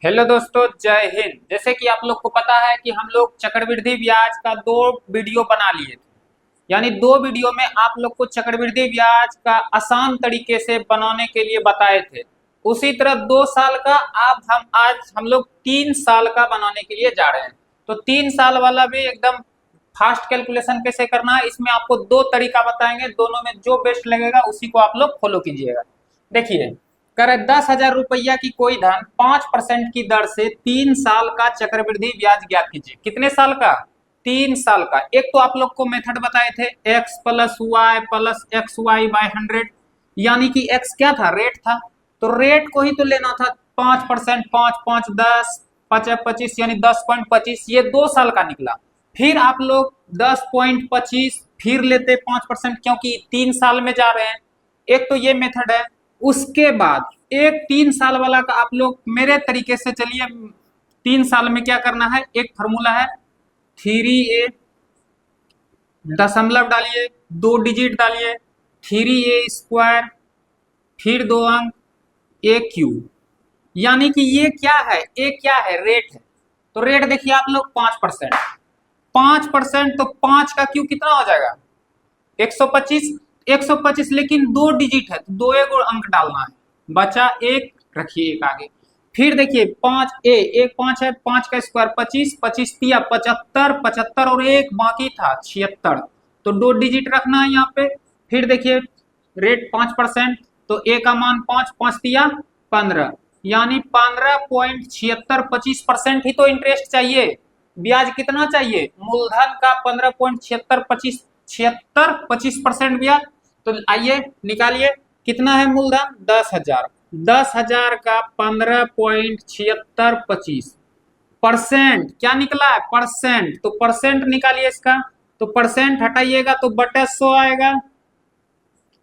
Hello दोस्तों, जय हिंद। जैसे कि आप लोग को पता है कि हम लोग चक्रवृद्धि ब्याज का 2 वीडियो बना लिए थे। यानी 2 वीडियो में आप लोग को चक्रवृद्धि ब्याज का आसान तरीके से बनाने के लिए बताए थे। उसी तरह 2 साल का आज हम लोग 3 साल का बनाने के लिए जा रहे हैं। तो 3 साल वाला भी एकदम फास्ट कैलकुलेशन कैसे करना है, इसमें आपको 2 तरीका बताएंगे। दोनों में जो बेस्ट लगेगा उसी को आप लोग फॉलो कीजिएगा। देखिए, करे 10,000 रुपया की कोई धन 5% की दर से 3 साल का चक्रवृद्धि ब्याज ज्ञात कीजिए। कितने साल का? 3 साल का। एक तो आप लोग को मेथड बताए थे x plus Y plus X Y by 100, यानी कि x क्या था? रेट था। तो रेट को ही तो लेना था। 5%, 5 5 10, 5 25, यानी 10.25। ये 2 साल का निकला। फिर आप लोग 10.25 फिर लेते 5%, क्योंकि 3 साल में जा रहे हैं। एक तो ये मेथड है। उसके बाद एक 3 साल वाला का आप लोग मेरे तरीके से चलिए। 3 साल में क्या करना है, एक फॉर्मूला है 3a, दशमलव डालिए, 2 डिजिट डालिए, 3a², फिर 2 अंक AQ। यानी कि ये क्या है? क्या है? रेट है। तो रेट देखिए आप लोग 5%। 5% तो 5 का क्यू कितना हो जाएगा? 125। 125, लेकिन 2 डिजिट है तो 2 अंक डालना है। बचा एक, रखिए एक आगे। फिर देखिए 5a, एक 5 है, 5 का स्क्वायर 25, 25 तिया 75, 75 और एक बाकी था 76, तो 2 डिजिट रखना है यहाँ पे। फिर देखिए रेट 5%, तो a का मान 5, 5 तिया 15, यानी 15.76। 25% ही तो इंटरेस्ट चाहिए। ब्याज कितना चाहिए? मूलधन का 15.76 ब्याज। तो आइए निकालिए, कितना है मूलधन? 10,000। 10,000 का 15.76% क्या निकला है? परसेंट। तो परसेंट निकालिए इसका। तो परसेंट हटाइएगा तो बटे 100 आएगा,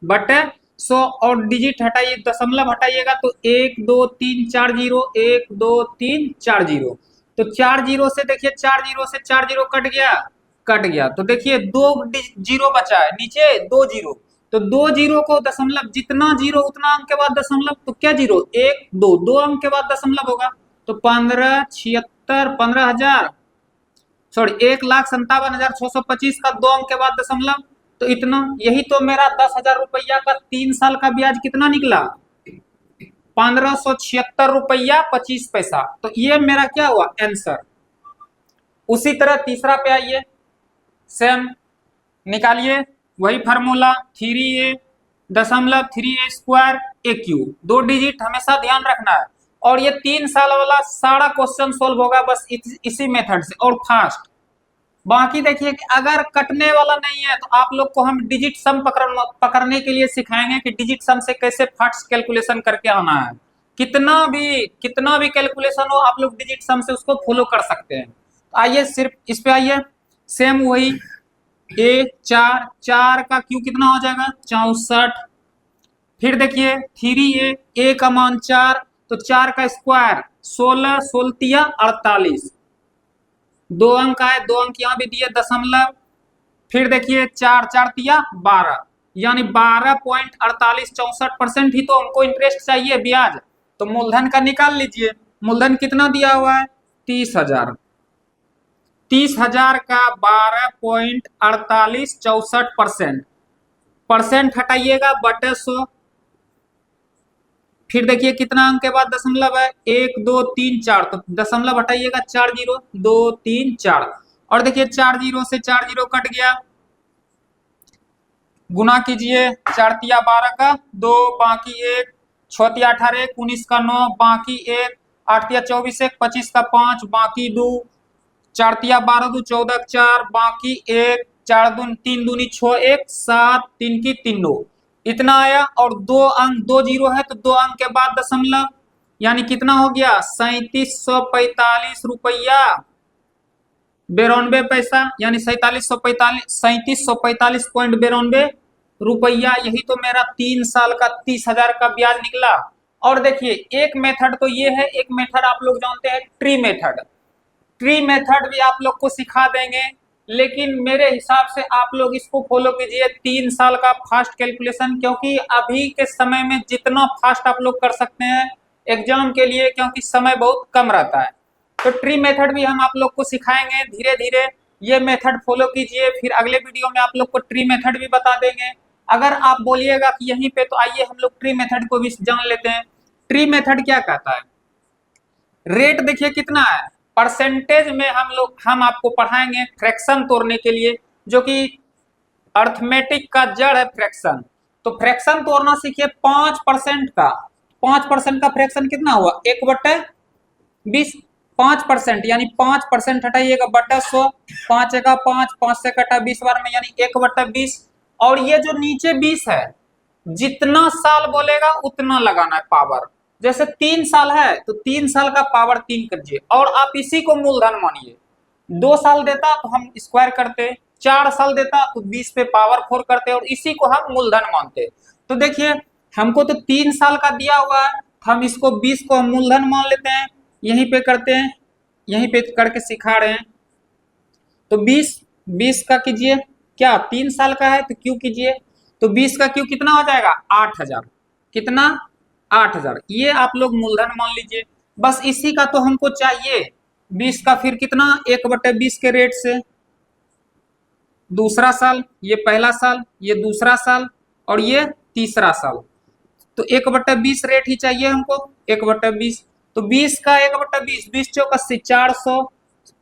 बटे 100। और डिजिट हटाइए, दशमलव हटाइएगा तो 1 2 3 4 0, 1 2 3 4 0। तो 4 0 से देखिए, 4 0 से 4 0 कट गया, कट गया। तो देखिए 2 जीरो बचा है, नीचे 2 जीरो। तो 2 जीरो को दशमलव, जितना जीरो उतना अंक के बाद दशमलव। तो क्या जीरो? 1 2, 2 अंक के बाद दशमलव होगा। तो 15,76, 15,000, सॉरी 1,57,625 का 2 अंक के बाद दशमलव। तो इतना, यही तो मेरा 10,000 रुपया का 3 साल का ब्याज कितना निकला? 1,576 रुपया 25 पैसा। तो ये मेरा क्या हुआ? आंसर। उसी तरह तीसरा पे आइए, सेम निकालिए वही फार्मूला 3a दशमलव 3a² AQ। 2 डिजिट हमेशा ध्यान रखना है। और ये 3 साल वाला सारा क्वेश्चन सोल्व होगा बस इसी मेथड से, और फास्ट। बाकी देखिए कि अगर कटने वाला नहीं है तो आप लोग को हम डिजिट सम पकड़ने के लिए सिखाएंगे कि डिजिट सम से कैसे फास्ट कैलकुलेशन करके आना है। कितना भी कैलकुलेशन हो, आप लोग डिजिट सम से उसको फॉलो कर सकते हैं। आइए सिर्फ इस पे आइए, सेम वही A4, 4 का क्यू कितना हो जाएगा? 64। फिर देखिए 3a, का मान 4, तो 4 का स्क्वायर 16, 16 तिया 48, 2 अंक आए, 2 अंक यहाँ भी दिए, दशमलव। फिर देखिए 4 4 तिया 12, यानी 12.48, 64% ही तो हमको इंटरेस्ट चाहिए, ब्याज। तो मूलधन का निकाल लीजिए। मूलधन कितना दिया हुआ है? 30,000। 30,000 का 12.48, 64%। परसेंट हटाइएगा, बटे 100। फिर देखिए कितना अंक के बाद दशमलव है? 1 2 3 4, तो दशमलव हटाइएगा, 4 0 2 3 4। और देखिए 4 0 से 4 0 कट गया, गुना कीजिए, 4 तिया 12 का 2, बाकी 1, 6 तिया 18, 19 का 9, बाकी 1, 8 तिया 24, 1 25 का 5, बाकी 2, 4 तिया 12 2 14 4, बाकी 1, 4 दूनी 3 दूनी 6 1 7, 3 की 3 9, इतना आया। और 2 अंक, 2 जीरो है तो 2 अंक के बाद दशमलव, यानी कितना हो गया? 3745 रुपया 92 पैसा, यानी 3745 रुपया। यही तो मेरा 3 साल का 30,000 का ब्याज निकला। और देखिए एक मेथड तो ये है, एक मेथड आप लोग जानते हैं ट्री मेथड। ट्री मेथड भी आप लोग को सिखा देंगे, लेकिन मेरे हिसाब से आप लोग इसको फॉलो कीजिए, 3 साल का फास्ट कैलकुलेशन। क्योंकि अभी के समय में जितना फास्ट आप लोग कर सकते हैं एग्जाम के लिए, क्योंकि समय बहुत कम रहता है। तो ट्री मेथड भी हम आप लोग को सिखाएंगे धीरे धीरे, ये मेथड फॉलो कीजिए। फिर अगले वीडियो में आप लोग को ट्री मेथड भी बता देंगे। अगर आप बोलिएगा कि यहीं पे, तो आइए हम लोग ट्री मेथड को भी जान लेते हैं। ट्री मेथड क्या कहता है? रेट देखिए कितना है, परसेंटेज में हम आपको पढ़ाएंगे फ्रैक्शन तोड़ने के लिए, जो कि अर्थमेटिक का जड़ है फ्रैक्शन। तो फ्रैक्शन तोड़ना सीखिए 5% का। 5% का फ्रैक्शन कितना हुआ? 1/20। 5% यानी 5% हटाइएगा बटा 100, 5 का 5, 5 से कटा 20 बार में, यानी 1/20। और ये जो नीचे 20 है, जितना साल बोलेगा उतना लगाना है पावर। जैसे 3 साल है तो 3 साल का पावर 3 कीजिए, और आप इसी को मूलधन मानिए। 2 साल देता तो हम स्क्वायर करते, 4 साल देता तो 20 पे पावर 4 करते, और इसी को हम मूलधन मानते। तो देखिए हमको तो 3 साल का दिया हुआ है, हम इसको 20 को हम मूलधन मान लेते हैं, यहीं पे करते हैं, यहीं पे करके सिखा रहे हैं। तो 20 का कीजिए, क्या 3 साल का है तो क्यू कीजिए, तो 20 का क्यू कितना हो जाएगा? 8000। कितना? 8000। ये आप लोग मूलधन मान लीजिए। बस इसी का तो हमको चाहिए। 20 का फिर कितना? 1/20 के रेट से दूसरा साल, ये पहला साल, ये दूसरा साल, और ये तीसरा साल। तो 1/20 रेट ही चाहिए हमको, 1/20। तो 20 का 1/20, 20 चौक 80, 400।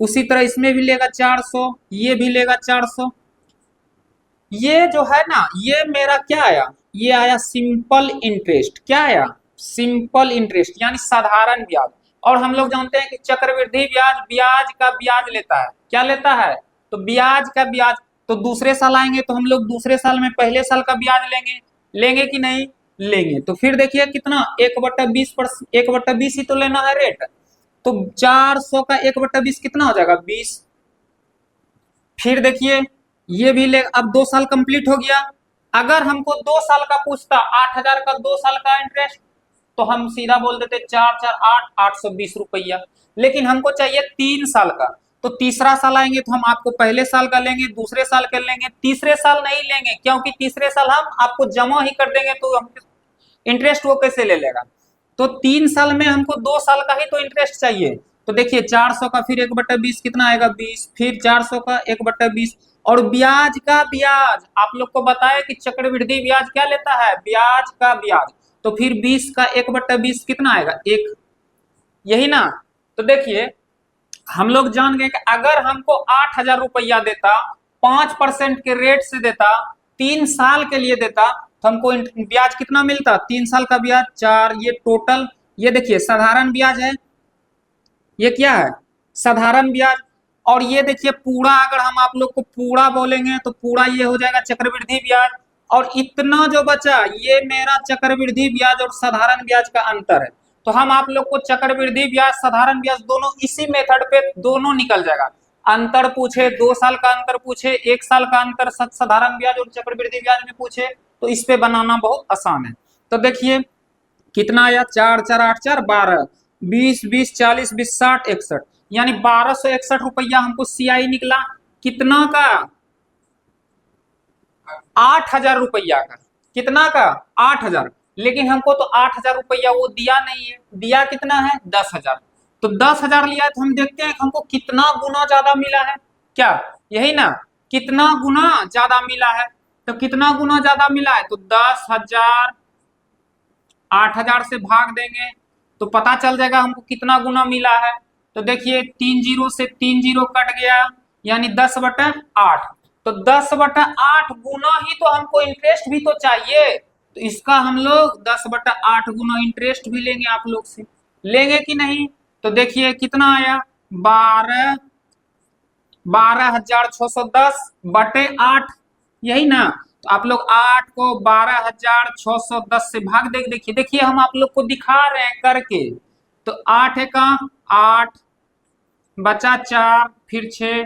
उसी तरह इसमें भी लेगा 400, ये भी लेगा 400। ये जो है ना, ये मेरा क्या आया? ये आया सिंपल इंटरेस्ट। क्या आया? सिंपल इंटरेस्ट, यानी साधारण ब्याज। और हम लोग जानते हैं कि चक्रवृद्धि ब्याज ब्याज का ब्याज लेता है। क्या लेता है? तो ब्याज का ब्याज। तो दूसरे साल आएंगे तो हम लोग दूसरे साल में पहले साल का ब्याज लेंगे, लेंगे कि नहीं? लेंगे। तो फिर देखिए कितना? 1/20 ही तो लेना है रेट। तो 400 का 1/20 कितना हो जाएगा? 20। फिर देखिए ये भी ले, अब 2 साल कंप्लीट हो गया। अगर हमको 2 साल का पूछता, 8000 का 2 साल का इंटरेस्ट, तो हम सीधा बोल देते 4 4 8, 820 रुपया। लेकिन हमको चाहिए 3 साल का। तो तीसरा साल आएंगे तो हम आपको पहले साल का लेंगे, दूसरे साल का लेंगे, तीसरे साल नहीं लेंगे, क्योंकि तीसरे साल हम आपको जमा ही कर देंगे, तो हम इंटरेस्ट वो कैसे ले लेगा? तो 3 साल में हमको 2 साल का ही तो इंटरेस्ट चाहिए। तो देखिए 400 का फिर 1/20 कितना आएगा? 20। फिर 400 का 1/20। और ब्याज का ब्याज आप लोग को बताया कि चक्रवृद्धि ब्याज क्या लेता है? ब्याज का ब्याज। तो फिर 20 का 1/20 कितना आएगा? 1। यही ना? तो देखिए हम लोग जान गए कि अगर हमको 8000 रुपया देता, 5% के रेट से देता, 3 साल के लिए देता, तो हमको ब्याज कितना मिलता? 3 साल का ब्याज 4। ये टोटल, ये देखिए साधारण ब्याज है, ये क्या है? साधारण ब्याज। और ये देखिए पूरा, अगर हम आप लोग को पूरा बोलेंगे तो पूरा ये हो जाएगा चक्रवृद्धि ब्याज। और इतना जो बचा, ये मेरा चक्रवृद्धि ब्याज और साधारण ब्याज का अंतर है। तो हम आप लोग को चक्रवृद्धि ब्याज, साधारण ब्याज दोनों इसी मेथड पे दोनों निकल जाएगा। अंतर पूछे, 2 साल का अंतर पूछे, 1 साल का अंतर साधारण ब्याज और चक्रवृद्धि ब्याज में पूछे, तो इस पे बनाना बहुत आसान है। तो देखिए कितना आया? 4 4 8 4 12, 20 20 40 20 60 61, यानी 1261 रुपया हमको सीआई निकला। कितना का? 8000 रुपया का। कितना का? 8000। लेकिन हमको तो 8000 रुपया वो दिया नहीं है, दिया कितना है? 10,000। तो 10,000 लिया, तो हम देखते हैं हमको कितना गुना ज्यादा मिला है। क्या? यही ना? कितना गुना ज्यादा मिला है? तो कितना गुना ज्यादा मिला है? तो 10,000 8,000 से भाग देंगे तो पता चल जाएगा हमको कितना गुना मिला है। तो देखिए 3 जीरो से 3 जीरो कट गया, यानी 10/8। तो 10/8 गुना ही तो हमको इंटरेस्ट भी तो चाहिए। तो इसका हम लोग 10/8 गुना इंटरेस्ट भी लेंगे, आप लोग से लेंगे कि नहीं? तो देखिए कितना आया? 12,610/8, यही ना? तो आप लोग 8 को 12,610 से भाग दे। देखिए हम आप लोग को दिखा रहे हैं करके। तो 8 है का 8, बचा 4, फिर 6,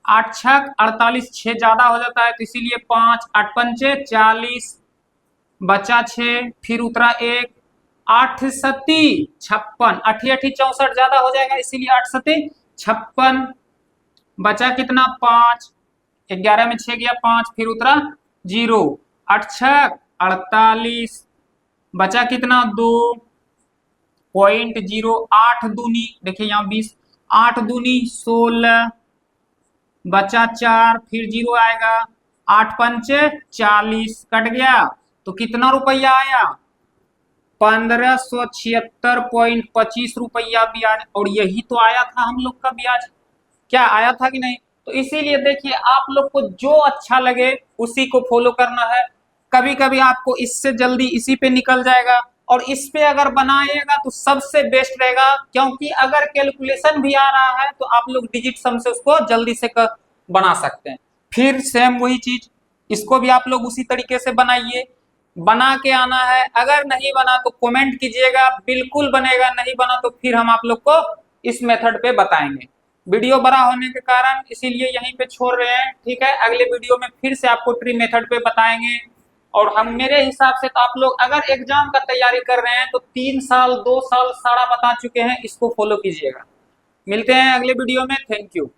8 6 48, 6 ज्यादा हो जाता है तो इसीलिए 5, 8 पंचे 40, बचा 6, फिर उतरा 1, 8 सती 56, 8 8 64 ज्यादा हो जाएगा, इसीलिए 8 सती 56, बचा कितना? 5, 11 में 6 गया 5, फिर उतरा 0, 8 6 48, बचा कितना? 2, 0.08 दूनी, देखिए यहाँ 20, 8 दूनी 16, बचा 4, फिर 0 आएगा, 8 पंचे 40, कट गया तो कितना रुपया आया, 1576.25 रुपया ब्याज। और यही तो आया था हम लोग का ब्याज, क्या आया था कि नहीं। तो इसीलिए देखिए आप लोग को जो अच्छा लगे उसी को फॉलो करना है। कभी कभी आपको इससे जल्दी इसी पे निकल जाएगा, और इस पे अगर बनाइएगा तो सबसे बेस्ट रहेगा, क्योंकि अगर कैलकुलेशन भी आ रहा है तो आप लोग डिजिट सम से उसको जल्दी से बना सकते हैं। फिर सेम वही चीज, इसको भी आप लोग उसी तरीके से बनाइए, बना के आना है। अगर नहीं बना तो कमेंट कीजिएगा, बिल्कुल बनेगा, नहीं बना तो फिर हम आप लोग को इस मेथड पे बताएंगे। वीडियो बड़ा होने के कारण इसीलिए यहीं पे छोड़ रहे हैं, ठीक है। अगले वीडियो में फिर से आपको ट्री मेथड पे बताएंगे। और हम मेरे हिसाब से तो आप लोग अगर एग्जाम का तैयारी कर रहे हैं तो 3 साल 2 साल सारा बता चुके हैं, इसको फॉलो कीजिएगा। मिलते हैं अगले वीडियो में, थैंक यू।